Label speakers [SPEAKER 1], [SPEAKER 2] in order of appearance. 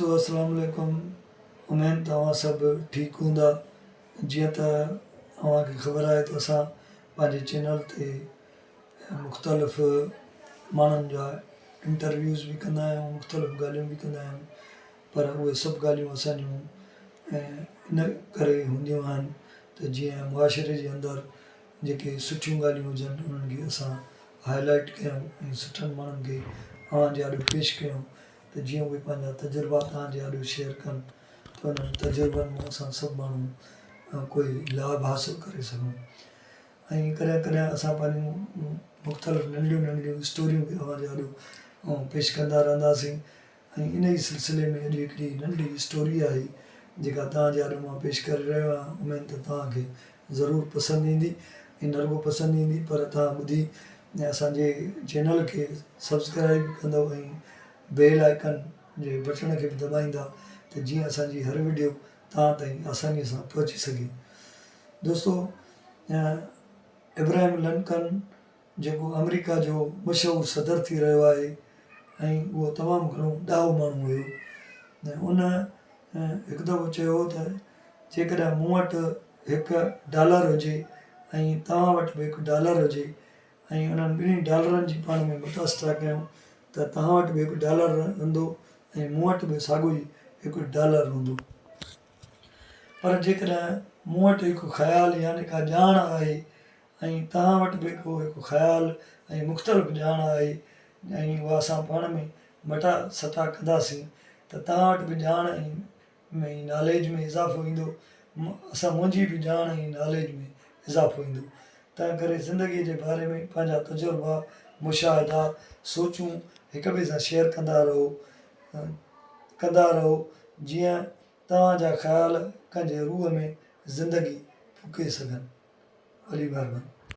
[SPEAKER 1] दोस्तों अस्सलाम वालेकुम। उमेद तव्हां सभु ठीक हूंदा। जीअं त तव्हांखे ख़बर आहे त असां पंहिंजे चैनल ते मुख़्तलिफ़ माण्हुनि जा इंटरव्यूज़ भी कंदा आहियूं, मुख़्तलिफ़ ॻाल्हियूं भी कंदा आहियूं, पर उहे सभु ॻाल्हियूं असांजूं इन करे हूंदियूं आहिनि त जीअं मुआशरे जे अंदरि जेके सुठियूं ॻाल्हियूं हुजनि उन्हनि खे असां हाईलाइट कयूं ऐं सुठनि माण्हुनि खे तव्हांजे आॾो पेश कयूं त जीअं उहे पंहिंजा तजुर्बा तव्हांजे आॾो शेयर कनि त उन्हनि तजुर्बनि मां असां सभु माण्हू कोई लाभ हासिलु करे सघूं। ऐं कॾहिं कॾहिं असां पंहिंजूं मुख़्तलिफ़ नंढियूं नंढियूं स्टोरियूं बि तव्हांजे आॾो पेश कंदा रहंदासीं। ऐं इन ई सिलसिले में अॼु हिकिड़ी नंढी स्टोरी आहे जेका तव्हांजे आॾो मां पेश करे रहियो आहियां। उमेद त तव्हांखे ज़रूरु पसंदि ईंदी ऐं न रुॻो पसंदि ईंदी पर तव्हां ॿुधी ऐं असांजे चैनल खे सब्सक्राइब बि कंदव ऐं बेल आइकन जे बटण खे बि दॿाईंदा त जीअं असांजी हर वीडियो तव्हां ताईं आसानीअ सां पहुची सघे। दोस्तो, इब्राहिम लिंकन जेको अमेरिका जो मशहूरु सदर थी रहियो आहे ऐं उहो तमामु घणो ॾाहो माण्हू हुयो ऐं उन हिकु दफ़ो चयो त जेकॾहिं मूं वटि $1 हुजे ऐं तव्हां वटि बि $1 हुजे ऐं उन्हनि ॿिन्ही डॉलरनि जी पाण में मुतासिता कयूं त तव्हां वटि बि $1 हूंदो ऐं मूं वटि बि साॻियो ई $1 हूंदो। पर जेकॾहिं मूं वटि हिकु ख़्यालु यानी का ॼाण आहे ऐं तव्हां वटि बि हिकु ख़्यालु ऐं मुख़्तलिफ़ ॼाण आहे ऐं उहा असां पाण में मटा सटा कंदासीं त तव्हां वटि बि ॼाण ऐं नॉलेज में इज़ाफ़ो ईंदो, मुंहिंजी बि ॼाण ऐं नॉलेज में इज़ाफ़ो ईंदो। तंहिं करे ज़िंदगीअ जे बारे में पंहिंजा तजुर्बा, मुशाहिदा, सोचूं हिक ॿिए सां शेयर कंदा रहो जीअं तव्हांजा ख़्याल कंहिंजे रूह में ज़िंदगी फूके सघनि। वॾी महिरबानी।